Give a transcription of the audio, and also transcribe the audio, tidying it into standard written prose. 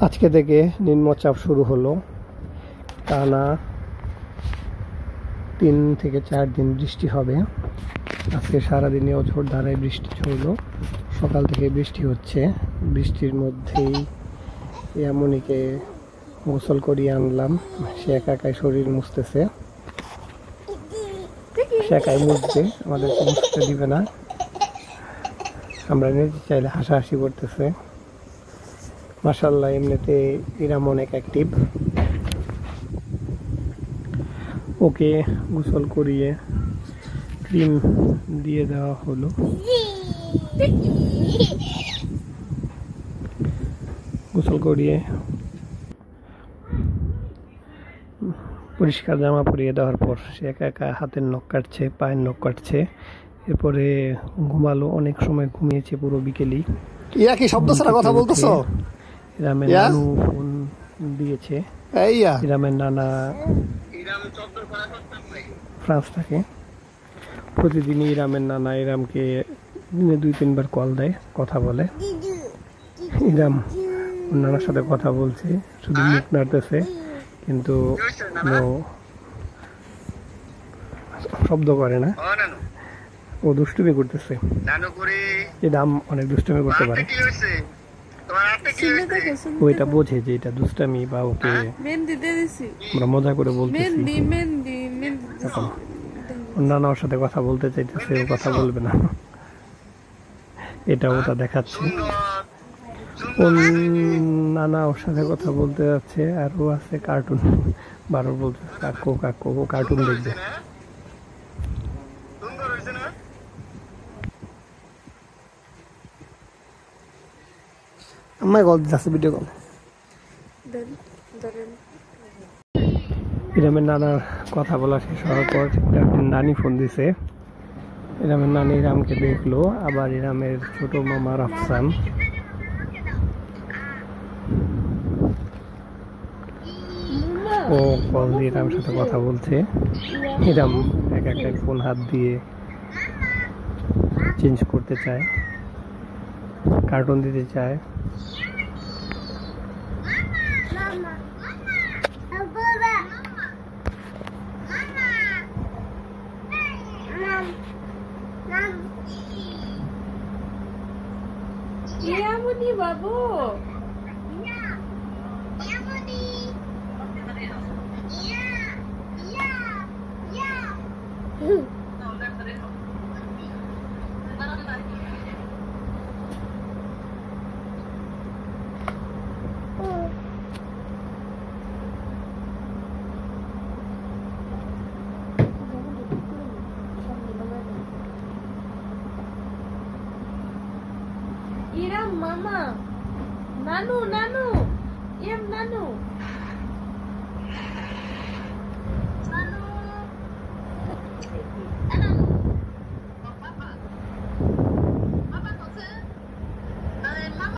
আজকে থেকে নিম্নচাপ শুরু হলো। টানা 3 থেকে 4 দিন বৃষ্টি হবে। আজকে সারাদিনে ঝোড়ধারায় বৃষ্টি হলো, সকাল থেকে বৃষ্টি হচ্ছে। বৃষ্টির মধ্যেই ইয়ামনিকে গোসল করিয়ে আনলাম। সে একা একাই শরীর মুছতেছে, সে একাই মুছবে, আমাদেরকে মুছতে দিবে না। আমরা নিতে চাইলে হাসাহাসি করতেছে। মাশাআল্লাহ, এমনিতে ইরাম অনেক অ্যাক্টিভ। ওকে গোসল করিয়ে ক্রিম দিয়ে দেওয়া হলো। গোসল করিয়ে পরিষ্কার জামা পরিয়ে দেওয়ার পর সে একা একা হাতের নখ কাটছে, পায়ের নখ কাটছে। এরপরে ঘুমালো, অনেক সময় ঘুমিয়েছে পুরো বিকেলই। ইয়া কি শব্দ ছাড়া কথা বলতেছো? ইরামের নানু ফোন দিয়েছে। ইরামের নানা ফ্রান্স থাকে। প্রতিদিনই ইরামের নানা ইরামকে দিনে 2-3 বার কল দেয়, কথা বলে। ইরাম নানার সাথে কথা বলছে, শুধু মুখ নাড়তেছে, কিন্তু কোনো শব্দ করে না। ও দুষ্টুমি করতেছে। ইরাম অনেক দুষ্টুমি করতে পারে। ও এটা বোঝে যে এটা দুষ্টামি, বা ওকে আমরা মজা করে বলতেছি। নানা ওর সাথে কথা বলতে চাইতেছে, ও কথা বলবে না, এটা ওটা দেখাচ্ছে। ওর নানা ওর সাথে কথা বলতে যাচ্ছে, আর ও আছে কার্টুন, বারবার বলতেছে কাকু কাকু, ও কার্টুন দেখবে। আমার কল দিতেছে, ভিডিও কল। ইরামের নানার কথা বলা শেষ হওয়ার পর নানি ফোন দিছে। ইরামের নানি ইরামকে দেখলো, আবার ইরামের ছোট মামা রাফসান। ও কল দিয়ে ইরামের সাথে কথা বলছে। ইরাম এক এক ফোন হাত দিয়ে চেঞ্জ করতে চায়, কার্টুন দিতে চায়। ইয়ামনি বাবু, ইরাম মামা, নানু নানু, ইরাম নানু।